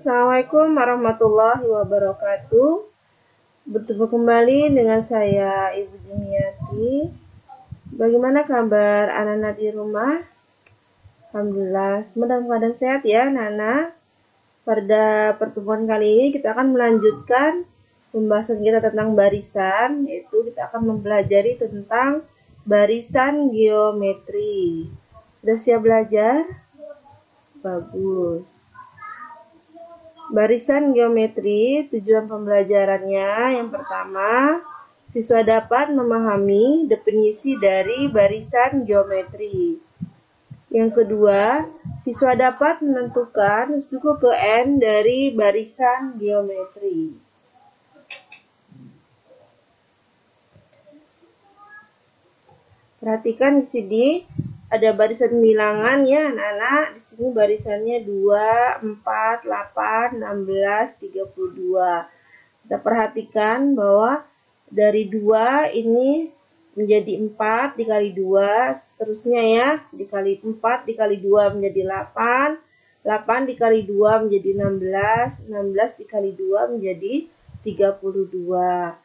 Assalamualaikum warahmatullahi wabarakatuh. Bertemu kembali dengan saya Ibu Jumiati. Bagaimana kabar anak-anak di rumah? Alhamdulillah, semua dalam keadaan sehat ya anak-anak. Pada pertemuan kali ini kita akan melanjutkan pembahasan kita tentang barisan, yaitu kita akan mempelajari tentang barisan geometri. Sudah siap belajar? Bagus. Barisan geometri, tujuan pembelajarannya yang pertama, siswa dapat memahami definisi dari barisan geometri. Yang kedua, siswa dapat menentukan suku ke N dari barisan geometri. Perhatikan di sini ada barisan bilangan ya anak-anak. Di sini barisannya 2, 4, 8, 16, 32. Kita perhatikan bahwa dari 2 ini menjadi 4 dikali 2, seterusnya ya, dikali 4 dikali 2 menjadi 8, 8 dikali 2 menjadi 16, 16 dikali 2 menjadi 32.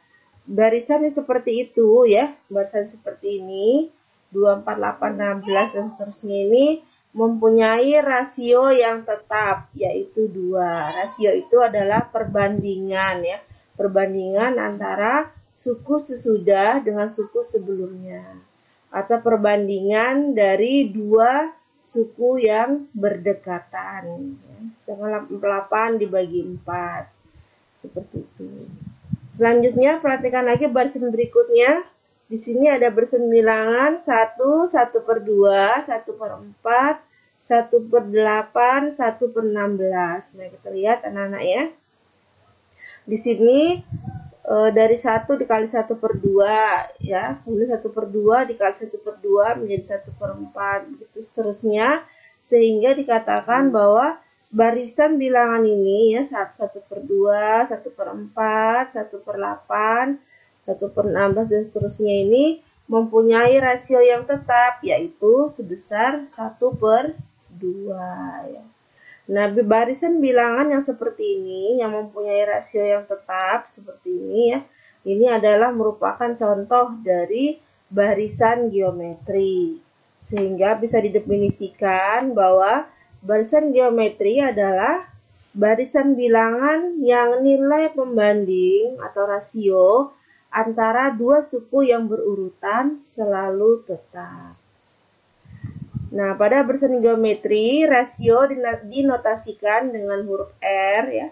Barisannya seperti itu ya, barisan seperti ini, 2, 4, 8, 16 dan seterusnya ini mempunyai rasio yang tetap, yaitu 2. Rasio itu adalah perbandingan ya, perbandingan antara suku sesudah dengan suku sebelumnya, atau perbandingan dari dua suku yang berdekatan. Misalkan 8 dibagi 4, seperti itu. Selanjutnya perhatikan lagi barisan berikutnya. Di sini ada barisan bilangan 1, 1/2, 1/4, 1/8, 1/16. Nah, kita lihat anak-anak ya. Di sini dari 1 dikali 1/2 ya, kemudian 1/2 dikali 1/2 menjadi 1/4, begitu seterusnya, sehingga dikatakan bahwa barisan bilangan ini ya 1/2, 1/4, 1/8, 1/16 dan seterusnya ini mempunyai rasio yang tetap, yaitu sebesar 1/2 ya. Nah, barisan bilangan yang seperti ini, yang mempunyai rasio yang tetap seperti ini ya, ini adalah merupakan contoh dari barisan geometri. Sehingga bisa didefinisikan bahwa barisan geometri adalah barisan bilangan yang nilai pembanding atau rasio antara dua suku yang berurutan selalu tetap. Nah, pada barisan geometri, rasio dinotasikan dengan huruf R ya,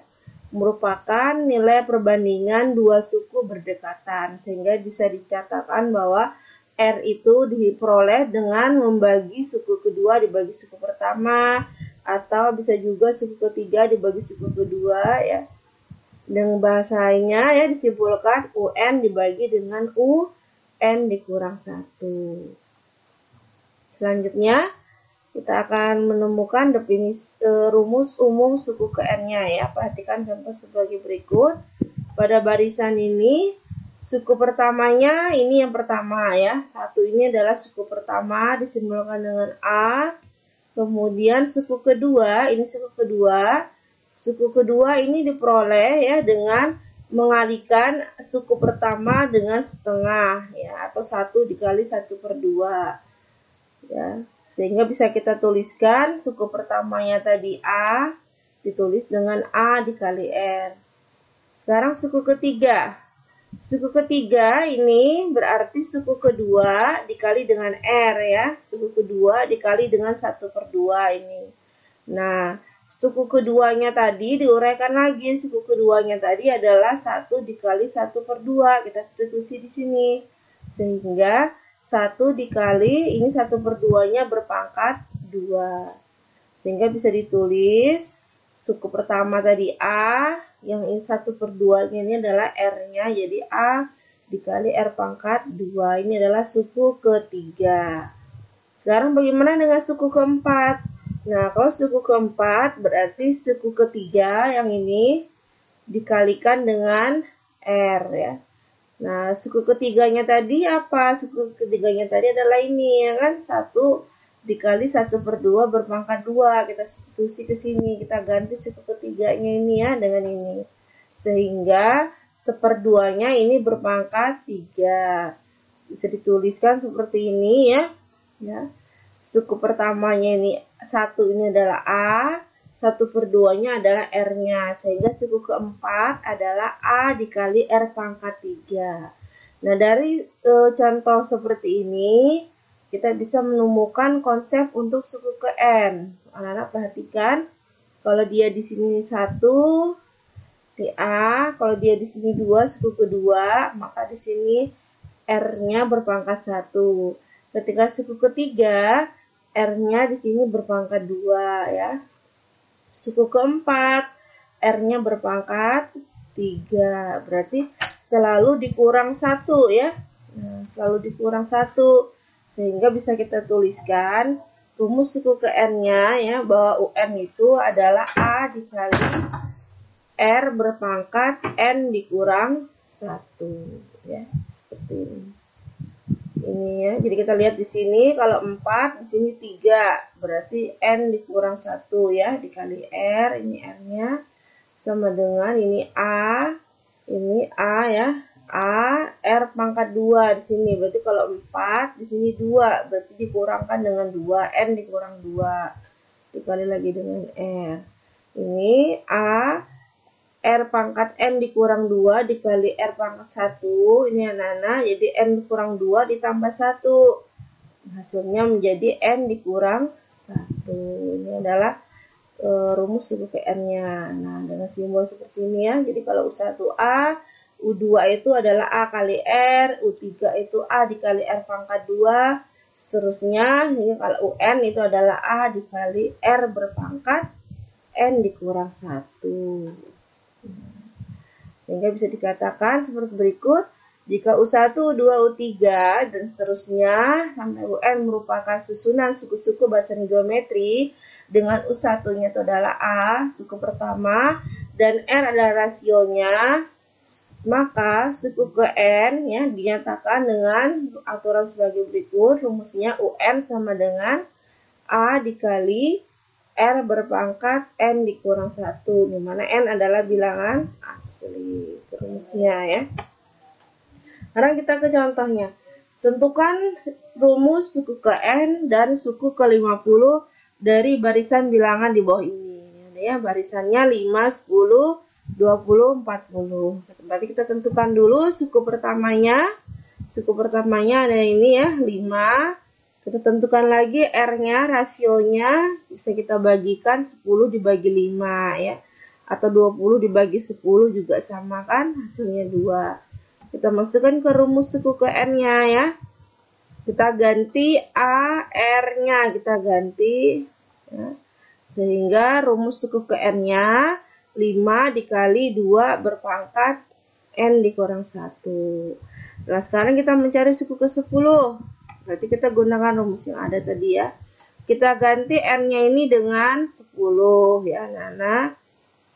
merupakan nilai perbandingan dua suku berdekatan, sehingga bisa dikatakan bahwa R itu diperoleh dengan membagi suku kedua dibagi suku pertama, atau bisa juga suku ketiga dibagi suku kedua ya. Dengan bahasanya ya disimpulkan UN dibagi dengan UN dikurang 1. Selanjutnya kita akan menemukan definisi rumus umum suku ke N-nya ya. Perhatikan contoh sebagai berikut. Pada barisan ini suku pertamanya ini yang pertama ya. 1 ini adalah suku pertama disimbolkan dengan A. Kemudian suku kedua, ini suku kedua. Suku kedua ini diperoleh ya dengan mengalikan suku pertama dengan setengah ya, atau 1 dikali 1/2 ya. Sehingga bisa kita tuliskan suku pertamanya tadi A ditulis dengan A dikali R. Sekarang suku ketiga. Suku ketiga ini berarti suku kedua dikali dengan R ya. Suku kedua dikali dengan 1/2 ini. Nah, suku keduanya tadi diuraikan lagi. Suku keduanya tadi adalah 1 dikali 1/2. Kita substitusi di sini. Sehingga 1 dikali ini 1/2-nya berpangkat 2. Sehingga bisa ditulis suku pertama tadi A, yang ini 1/2-nya ini adalah R-nya, jadi A dikali R pangkat 2. Ini adalah suku ketiga. Sekarang bagaimana dengan suku keempat? Nah, kalau suku keempat berarti suku ketiga yang ini dikalikan dengan R ya. Nah, suku ketiganya tadi apa? Suku ketiganya tadi adalah ini ya kan, 1 dikali 1/2 berpangkat 2. Kita substitusi ke sini, kita ganti suku ketiganya ini ya dengan ini. Sehingga 1/2-nya ini berpangkat 3. Bisa dituliskan seperti ini ya. Suku pertamanya ini 1 ini adalah A, 1/2-nya adalah R-nya. Sehingga suku keempat adalah A dikali R pangkat 3. Nah, dari contoh seperti ini, kita bisa menemukan konsep untuk suku ke N. Anak-anak perhatikan, kalau dia di sini 1, di A, kalau dia di sini 2, suku kedua, maka di sini R-nya berpangkat 1. Ketika suku ketiga, R-nya di sini berpangkat 2 ya. Suku keempat, R-nya berpangkat 3. Berarti selalu dikurang 1 ya. Nah, selalu dikurang 1. Sehingga bisa kita tuliskan rumus suku ke N-nya ya, bahwa UN itu adalah A dikali R berpangkat N dikurang 1 ya, seperti ini. Ini ya. Jadi kita lihat di sini kalau 4, di sini 3. Berarti N dikurang 1 ya, dikali R, ini R-nya sama dengan ini A ya. A R pangkat 2 di sini. Berarti kalau 4 di sini 2, berarti dikurangkan dengan 2, N dikurang 2. Dikali lagi dengan R. Ini A R pangkat N dikurang 2 dikali R pangkat 1. Ini anak-anak, jadi N dikurang 2 ditambah 1. Hasilnya menjadi N dikurang 1. Ini adalah rumus suku ke N-nya. Nah, dengan simbol seperti ini ya. Jadi kalau U1A, U2 itu adalah A kali R, U3 itu A dikali R pangkat 2, seterusnya. Ini kalau UN itu adalah A dikali R berpangkat N dikurang 1. Sehingga bisa dikatakan seperti berikut. Jika U1, U2, U3, dan seterusnya sampai UN merupakan susunan suku-suku bahasan geometri dengan U1-nya itu adalah A, suku pertama, dan R adalah rasionya, maka suku ke N ya dinyatakan dengan aturan sebagai berikut. Rumusnya UN sama dengan A dikali R berpangkat N dikurang 1, di mana N adalah bilangan asli. Rumusnya ya. Sekarang kita ke contohnya. Tentukan rumus suku ke N dan suku ke 50 dari barisan bilangan di bawah ini. Ya, barisannya 5, 10, 20, 40. Berarti kita tentukan dulu suku pertamanya. Suku pertamanya ada ini ya, 5. Kita tentukan lagi R-nya, rasionya. Bisa kita bagikan 10 dibagi 5 ya. Atau 20 dibagi 10 juga sama kan, hasilnya 2. Kita masukkan ke rumus suku ke N-nya ya. Kita ganti A, R-nya kita ganti ya. Sehingga rumus suku ke N-nya 5 dikali 2 berpangkat N dikurang 1. Nah, sekarang kita mencari suku ke 10. Berarti kita gunakan rumus yang ada tadi ya. Kita ganti N-nya ini dengan 10 ya anak-anak.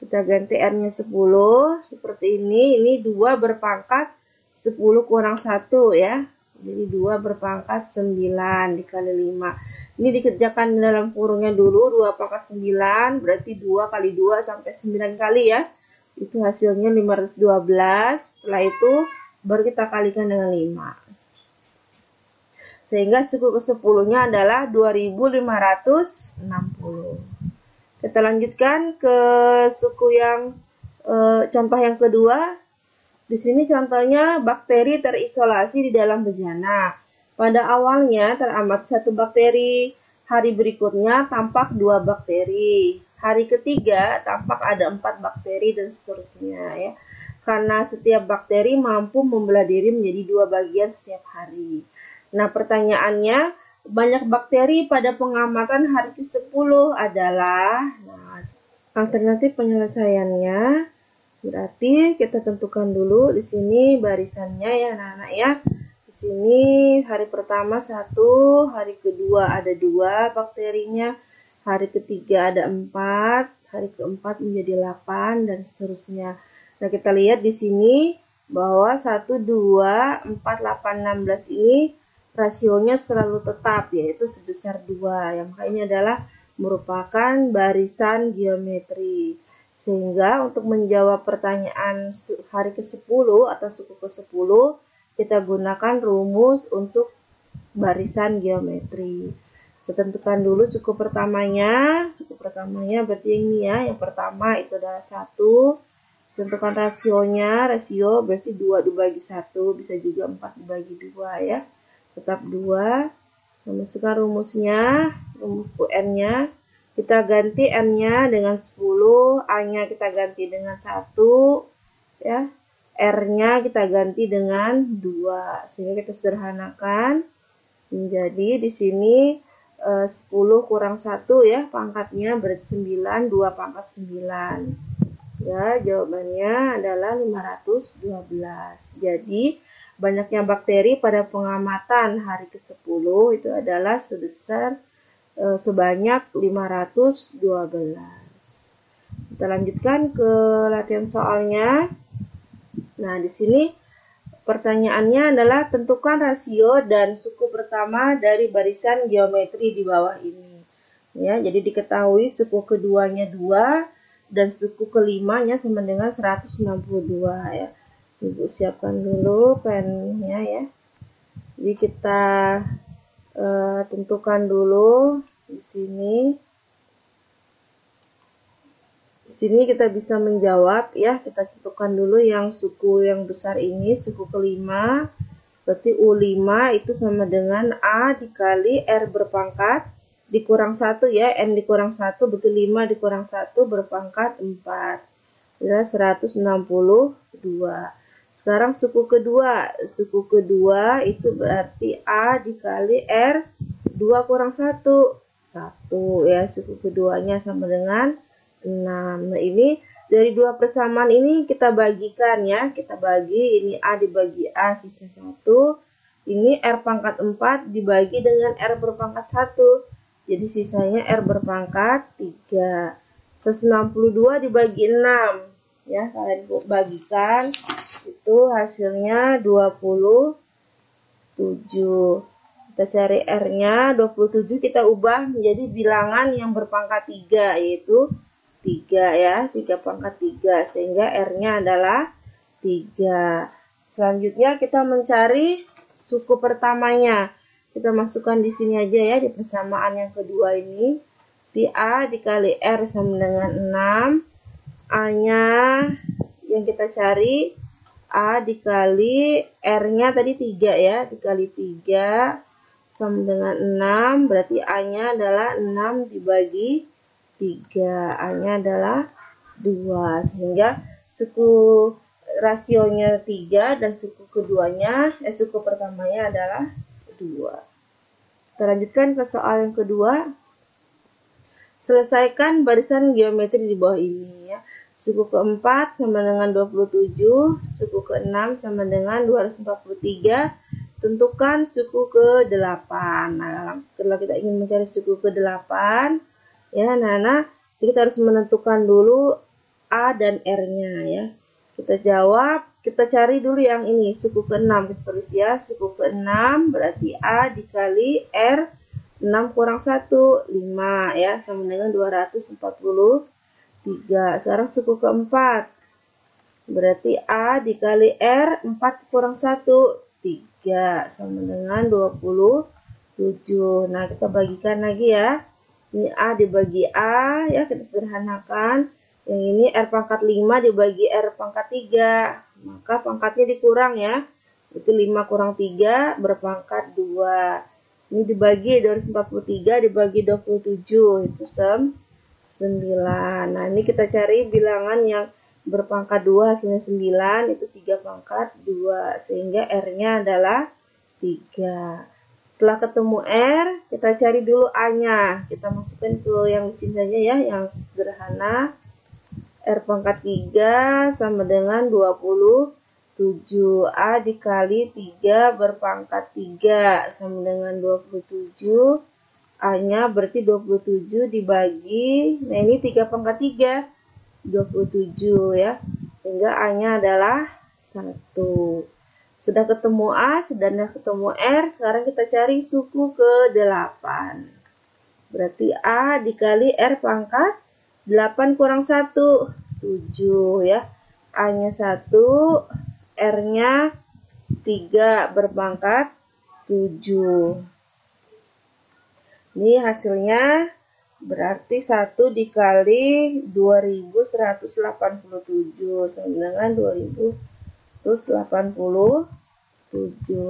Kita ganti N-nya 10 seperti ini. Ini 2 berpangkat 10 kurang 1 ya. Jadi 2 berpangkat 9 dikali 5. Ini dikerjakan dalam kurungnya dulu. 2 pangkat 9 berarti 2 kali 2 sampai 9 kali ya. Itu hasilnya 512. Setelah itu baru kita kalikan dengan 5. Sehingga suku ke-10-nya adalah 2560. Kita lanjutkan ke suku yang contoh yang kedua. Di sini contohnya bakteri terisolasi di dalam bejana. Pada awalnya teramati 1 bakteri, hari berikutnya tampak 2 bakteri, hari ketiga tampak ada 4 bakteri dan seterusnya ya. Karena setiap bakteri mampu membelah diri menjadi 2 bagian setiap hari. Nah, pertanyaannya, banyak bakteri pada pengamatan hari ke-10 adalah, alternatif penyelesaiannya, berarti kita tentukan dulu di sini barisannya ya anak-anak ya. Di sini hari pertama 1, hari kedua ada 2 bakterinya, hari ketiga ada 4, hari keempat menjadi 8 dan seterusnya. Nah, kita lihat di sini bahwa 1, 2, 4, 8, 16 ini rasionya selalu tetap, yaitu sebesar 2. Yang ini adalah merupakan barisan geometri. Sehingga untuk menjawab pertanyaan hari ke-10 atau suku ke-10, kita gunakan rumus untuk barisan geometri. Kita tentukan dulu suku pertamanya. Suku pertamanya berarti ini ya. Yang pertama itu adalah 1. Tentukan rasionya. Rasio berarti 2 dibagi 1. Bisa juga 4 dibagi 2 ya. Tetap 2. Masukkan rumusnya. Rumus UN-nya. Kita ganti N-nya dengan 10. A-nya kita ganti dengan 1. Ya. R-nya kita ganti dengan 2. Sehingga kita sederhanakan. Menjadi di sini 10 kurang 1 ya, pangkatnya berarti 9, 2 pangkat 9. Ya, jawabannya adalah 512. Jadi, banyaknya bakteri pada pengamatan hari ke-10 itu adalah sebanyak 512. Kita lanjutkan ke latihan soalnya. Nah, di sini pertanyaannya adalah tentukan rasio dan suku pertama dari barisan geometri di bawah ini. Ya, jadi diketahui suku keduanya 2 dan suku kelimanya sama dengan 162 ya. Ibu siapkan dulu pennya ya. Jadi kita tentukan dulu di sini. Di sini kita bisa menjawab ya, kita tentukan dulu yang suku yang besar ini, suku kelima. Berarti U5 itu sama dengan A dikali R berpangkat dikurang 1 ya, N dikurang 1 berarti 5 dikurang 1 berpangkat 4. Ya, 162. Sekarang suku kedua itu berarti A dikali R 2 kurang 1. 1 ya, suku keduanya sama dengan 6. Nah, ini dari dua persamaan ini kita bagikan ya. Kita bagi, ini A dibagi A sisa 1. Ini R pangkat 4 dibagi dengan R berpangkat 1. Jadi sisanya R berpangkat 3. 162 dibagi 6. Ya, kalian bagikan. Itu hasilnya 27. Kita cari R-nya, 27 kita ubah menjadi bilangan yang berpangkat 3, yaitu 3 ya, 3 pangkat 3, sehingga R-nya adalah 3. Selanjutnya kita mencari suku pertamanya. Kita masukkan di sini aja ya, di persamaan yang kedua ini. Di A dikali R sama dengan 6. A-nya yang kita cari, A dikali R-nya tadi 3 ya, dikali 3 sama dengan 6, berarti A-nya adalah 6 dibagi 3, A-nya adalah 2, sehingga suku rasionya 3 dan suku pertamanya adalah 2. Kita lanjutkan ke soal yang kedua. Selesaikan barisan geometri di bawah ini ya. Suku keempat sama dengan 27, suku keenam sama dengan 243. Tentukan suku ke-8. Nah, kalau kita ingin mencari suku ke-8, ya, kita harus menentukan dulu A dan R-nya ya. Kita cari dulu yang ini, suku ke-6. Kita tulis ya, suku ke-6 berarti A dikali R 6 kurang 1, 5 ya, sama dengan 243. Sekarang suku keempat berarti A dikali R 4 kurang 1, 3 sama dengan 27. Nah, kita bagikan lagi ya. Ini A dibagi A ya, kita sederhanakan. Yang ini R pangkat 5 dibagi R pangkat 3. Maka pangkatnya dikurang ya. Itu 5 kurang 3 berpangkat 2. Ini dibagi 243 dibagi 27 itu 9. Nah, ini kita cari bilangan yang berpangkat 2 hasilnya 9, itu 3 pangkat 2, sehingga R-nya adalah 3. Setelah ketemu R, kita cari dulu A-nya. Kita masukkan ke yang di sini saja ya, yang sederhana. R pangkat 3 sama dengan 27. A dikali 3 berpangkat 3 sama dengan 27. A-nya berarti 27 dibagi, nah ini 3 pangkat 3, 27 ya. Sehingga A-nya adalah 1. Sudah ketemu A, sudah ketemu R, sekarang kita cari suku ke-8. Berarti A dikali R pangkat 8 kurang 1, 7 ya. A-nya 1, R-nya 3 berpangkat 7. Ini hasilnya berarti 1 dikali 2187 sama dengan 2187.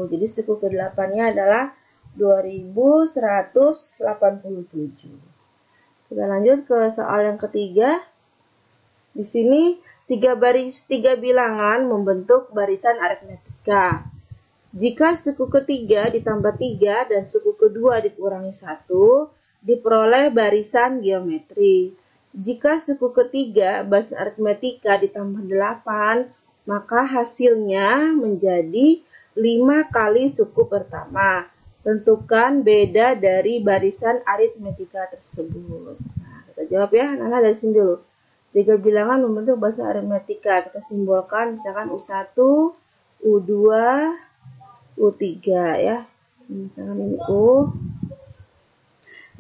Jadi suku ke-8-nya adalah 2187. Kita lanjut ke soal yang ketiga. Di sini 3 bilangan membentuk barisan aritmetika. Jika suku ketiga ditambah 3 dan suku kedua dikurangi 1, diperoleh barisan geometri. Jika suku ketiga barisan aritmetika ditambah 8, maka hasilnya menjadi 5 kali suku pertama. Tentukan beda dari barisan aritmetika tersebut. Nah, kita jawab ya, Nana dari sini dulu. 3 bilangan membentuk barisan aritmetika. Kita simbolkan misalkan U1, U2, U3 ya. Misalkan ini U.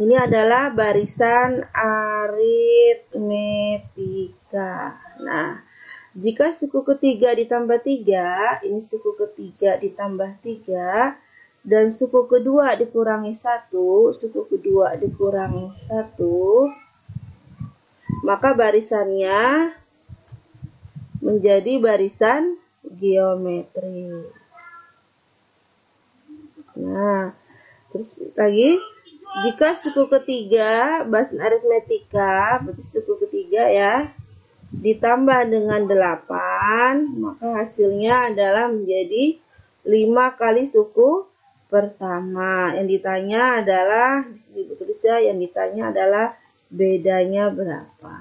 Ini adalah barisan aritmetika. Nah, jika suku ketiga ditambah 3, ini suku ketiga ditambah 3, dan suku kedua dikurangi 1, suku kedua dikurangi 1, maka barisannya menjadi barisan geometri. Nah, terus lagi, jika suku ketiga barisan aritmetika, berarti suku ketiga ya, ditambah dengan 8, maka hasilnya adalah menjadi 5 kali suku pertama. Yang ditanya adalah, di sini tulis ya, yang ditanya adalah bedanya berapa.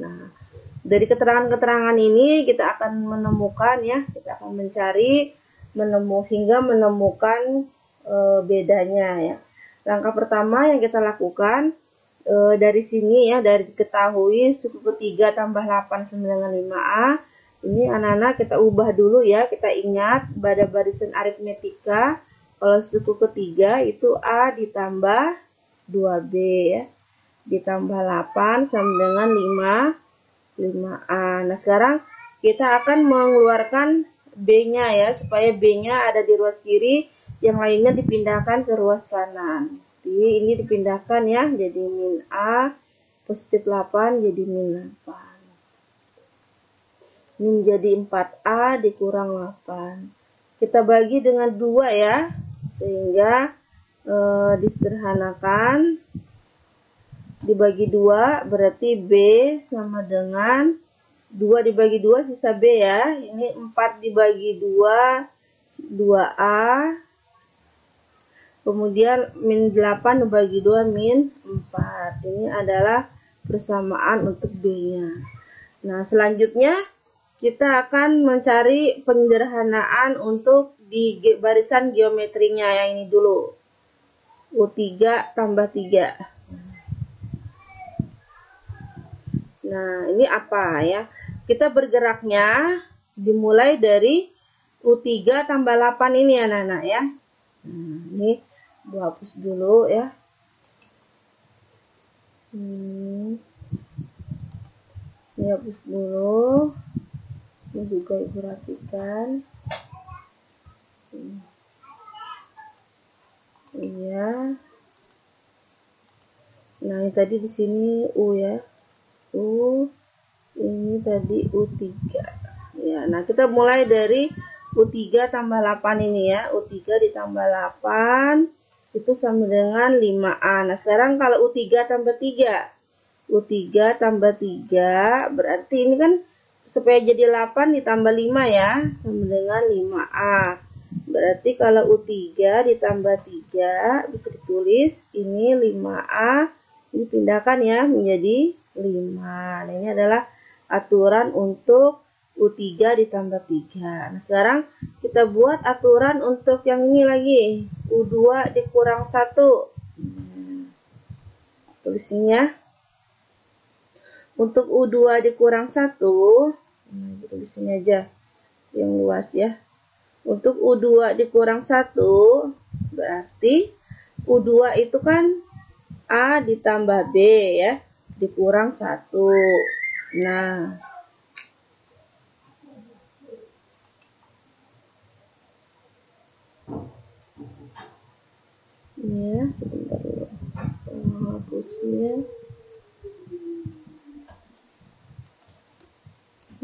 Nah, dari keterangan-keterangan ini kita akan menemukan ya, kita akan mencari hingga menemukan bedanya ya. Langkah pertama yang kita lakukan dari sini ya, dari diketahui suku ketiga tambah 8 sama dengan 5A. Ini anak-anak kita ubah dulu ya, kita ingat pada barisan aritmetika kalau suku ketiga itu A ditambah 2B ya, ditambah 8 sama dengan 5A. Nah, sekarang kita akan mengeluarkan B-nya ya, supaya B-nya ada di ruas kiri, yang lainnya dipindahkan ke ruas kanan. Jadi ini dipindahkan ya, jadi min A, positif 8 jadi min 8. Ini menjadi 4A dikurang 8. Kita bagi dengan 2 ya, sehingga disederhanakan. Dibagi 2 berarti B sama dengan 2 dibagi 2 sisa B ya. Ini 4 dibagi 2, 2A. Kemudian min 8 dibagi 2 min 4. Ini adalah persamaan untuk B-nya. Nah, selanjutnya kita akan mencari penyederhanaan untuk di barisan geometrinya yang ini dulu. U3 tambah 3. Nah, ini apa ya? Kita bergeraknya dimulai dari U3 tambah 8 ini anak-anak ya. Nah, ini hapus dulu ya. Ini hapus dulu. Ini juga ibu rapikan. Iya. Nah, ini tadi di sini U ya. U, ini tadi U3 ya. Nah, kita mulai dari U3 tambah 8 ini ya. U3 ditambah 8 itu sama dengan 5A. Nah, sekarang kalau U3 tambah 3, U3 tambah 3 berarti ini kan supaya jadi 8 ditambah 5 ya, sama dengan 5A. Berarti kalau U3 ditambah 3 bisa ditulis ini 5A, dipindahkan ya menjadi 5. Nah, ini adalah aturan untuk U3 ditambah 3. Nah, sekarang kita buat aturan untuk yang ini lagi. U2 dikurang 1. Tulisnya. Untuk U2 dikurang 1. Nah, tulis ini aja. Yang luas ya. Untuk U2 dikurang 1 berarti U2 itu kan A ditambah B ya, dikurang 1. Nah, ini ya, sebentar dulu. Hapusnya.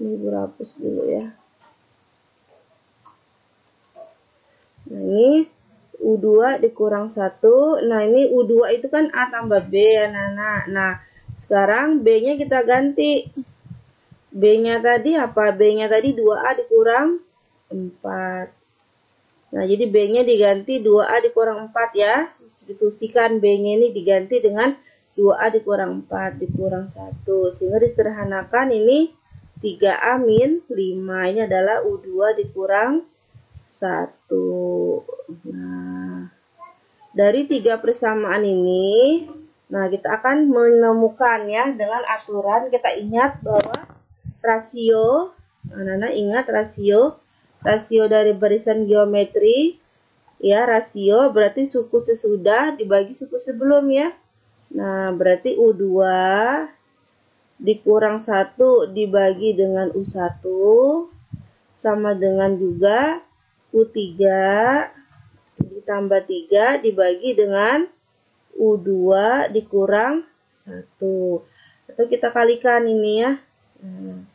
Ini berhapus dulu ya. Nah, ini U2 dikurang 1. Nah, ini U2 itu kan A tambah B ya, Nana. Nah, sekarang B-nya kita ganti. B-nya tadi apa? B-nya tadi 2A dikurang 4. Nah, jadi B-nya diganti 2A dikurang 4 ya. Substitusikan B-nya ini diganti dengan 2A dikurang 4 dikurang 1. Sehingga disederhanakan ini 3A min 5. Ini adalah U2 dikurang 1. Nah, dari 3 persamaan ini, nah kita akan menemukan ya dengan aturan. Kita ingat bahwa rasio, anak-anak ingat rasio dari barisan geometri ya, rasio berarti suku sesudah dibagi suku sebelum ya. Nah, berarti U2 dikurang 1 dibagi dengan U1 sama dengan juga U3 ditambah 3 dibagi dengan U2 dikurang 1. Atau kita kalikan ini ya. Nah,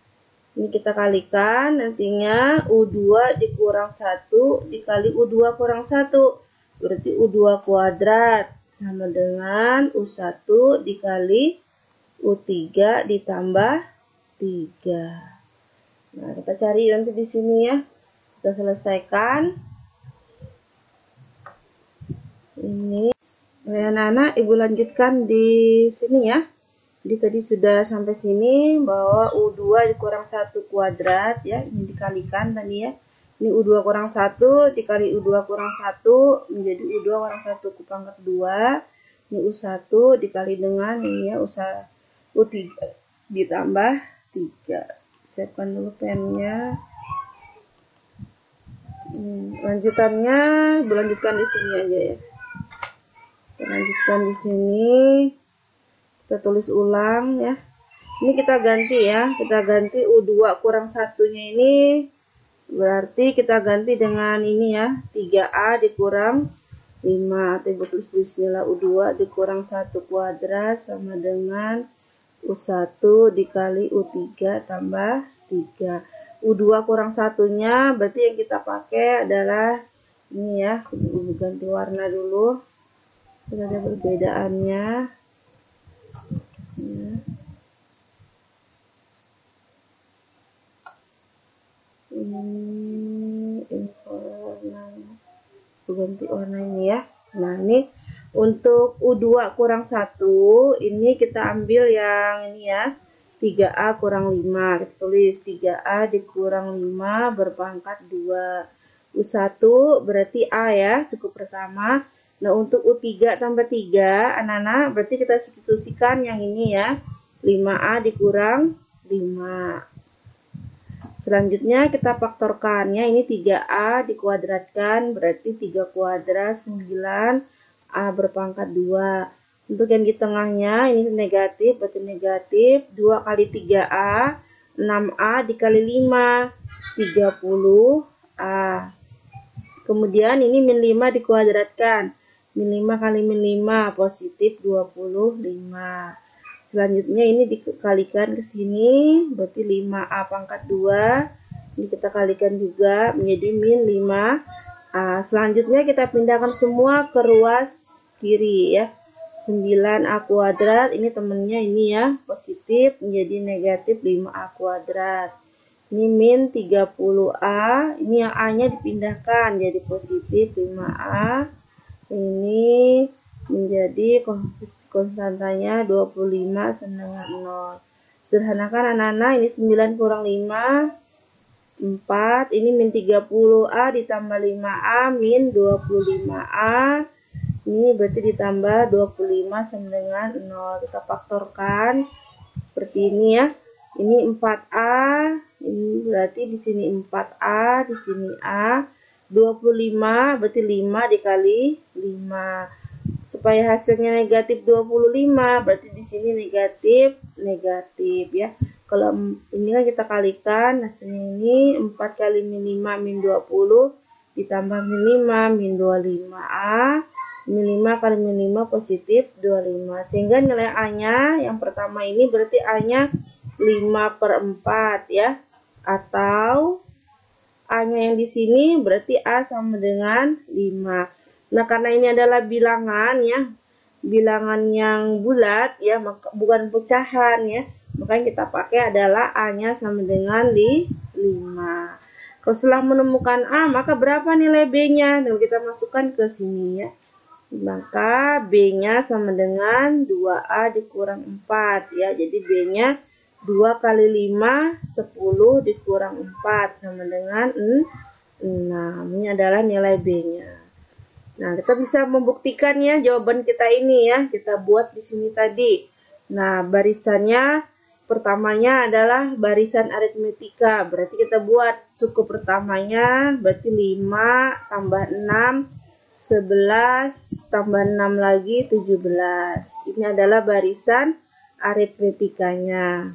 ini kita kalikan, nantinya U2 dikurang 1 dikali U2 kurang 1. Berarti U2 kuadrat sama dengan U1 dikali U3 ditambah 3. Nah, kita cari nanti di sini ya. Kita selesaikan. Ini. Ya, anak-anak, Ibu lanjutkan di sini ya. Jadi tadi sudah sampai sini bahwa U2 dikurang 1 kuadrat ya. Ini dikalikan tadi ya. Ini U2 kurang 1 dikali U2 kurang 1 menjadi U2 kurang 1 ku pangkat 2. Ini U1 dikali dengan ini ya U3 ditambah 3. Siapkan dulu pennya. Lanjutannya berlanjutkan di sini aja ya. Kita lanjutkan di sini. Kita tulis ulang ya. Ini kita ganti ya. Kita ganti U2 kurang 1-nya ini. Berarti kita ganti dengan ini ya. 3A dikurang 5. Atau Ibu tulis nilai U2 dikurang 1 kuadrat sama dengan U1 dikali U3 tambah 3. U2 kurang 1-nya berarti yang kita pakai adalah ini ya. Ibu ganti warna dulu. Sudah ada perbedaannya. Ya. Ini warnanya. Ganti warna ini ya. Nah, ini untuk U2 kurang 1 ini kita ambil yang ini ya. 3A kurang 5. Kita tulis 3A dikurang 5 berpangkat 2. U1 berarti A ya, suku pertama. Nah, untuk U3 tambah 3, anak-anak, berarti kita substitusikan yang ini ya. 5A dikurang 5. Selanjutnya kita faktorkannya, ini 3A dikuadratkan, berarti 3 kuadrat 9A berpangkat 2. Untuk yang di tengahnya, ini negatif, berarti negatif. 2 kali 3A, 6A dikali 5, 30A. Kemudian ini min 5 dikuadratkan. Min 5 kali min 5 positif 25. Selanjutnya ini dikalikan ke sini berarti 5A pangkat 2. Ini kita kalikan juga menjadi min 5A. Selanjutnya kita pindahkan semua ke ruas kiri ya. 9A kuadrat ini temennya ini ya, positif menjadi negatif 5A kuadrat. Ini min 30A, ini yang A-nya dipindahkan jadi positif 5A. Ini menjadi konstantanya 25 sama dengan 0. Sederhanakan anak-anak, ini 9 kurang 5, 4. Ini min 30A ditambah 5A min 25A. Ini berarti ditambah 25 sama dengan 0. Kita faktorkan seperti ini ya. Ini 4A, ini berarti di sini 4A, di sini A. 25 berarti 5 dikali 5. Supaya hasilnya negatif 25, berarti di sini negatif ya. Kalau ini kan kita kalikan, hasilnya ini 4 kali min 5 min 20 ditambah min 5 min 25A. Min 5 kali min 5 positif 25. Sehingga nilai A-nya yang pertama ini berarti A-nya 5/4 ya. Atau A-nya yang di sini berarti A sama dengan 5. Nah, karena ini adalah bilangan ya, bilangan yang bulat ya, bukan pecahan ya, makanya kita pakai adalah A-nya sama dengan 5. Kalau setelah menemukan A, maka berapa nilai B-nya? Nah, kita masukkan ke sini ya. Maka B-nya sama dengan 2A dikurang 4 ya. Jadi B-nya 2 kali 5, 10 dikurang 4 sama dengan 6. Ini adalah nilai B-nya. Nah, kita bisa membuktikan ya jawaban kita ini ya. Kita buat di sini tadi. Nah, barisannya pertamanya adalah barisan aritmetika. Berarti kita buat suku pertamanya berarti 5 tambah 6, 11 tambah 6 lagi 17. Ini adalah barisan aritmetikanya.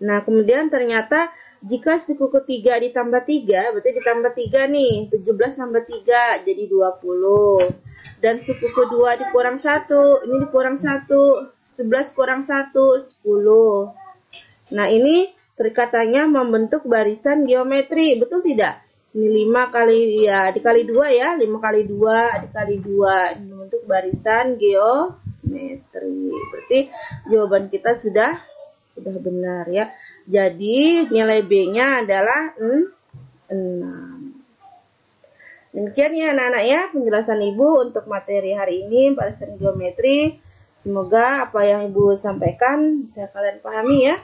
Nah, kemudian ternyata jika suku ketiga ditambah 3, berarti ditambah 3 nih. 17 tambah 3 jadi 20. Dan suku kedua dikurang 1, ini dikurang 1. 11 kurang 1, 10. Nah, ini katanya membentuk barisan geometri, betul tidak? Ini 5 kali, ya dikali 2 ya. 5 kali 2 dikali 2. Ini membentuk barisan geometri. Berarti jawaban kita sudah benar ya. Jadi nilai B-nya adalah 6. Demikian ya anak-anak ya penjelasan Ibu untuk materi hari ini barisan geometri. Semoga apa yang Ibu sampaikan bisa kalian pahami ya.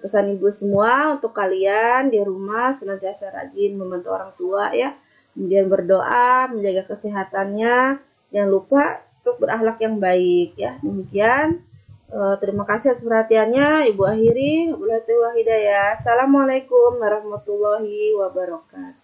Pesan Ibu semua untuk kalian di rumah senantiasa rajin membantu orang tua ya. Kemudian berdoa, menjaga kesehatannya. Jangan lupa untuk berakhlak yang baik ya. Demikian. Terima kasih atas perhatiannya. Ibu akhiri. Wabillahi taufiq wal hidayah. Assalamualaikum warahmatullahi wabarakatuh.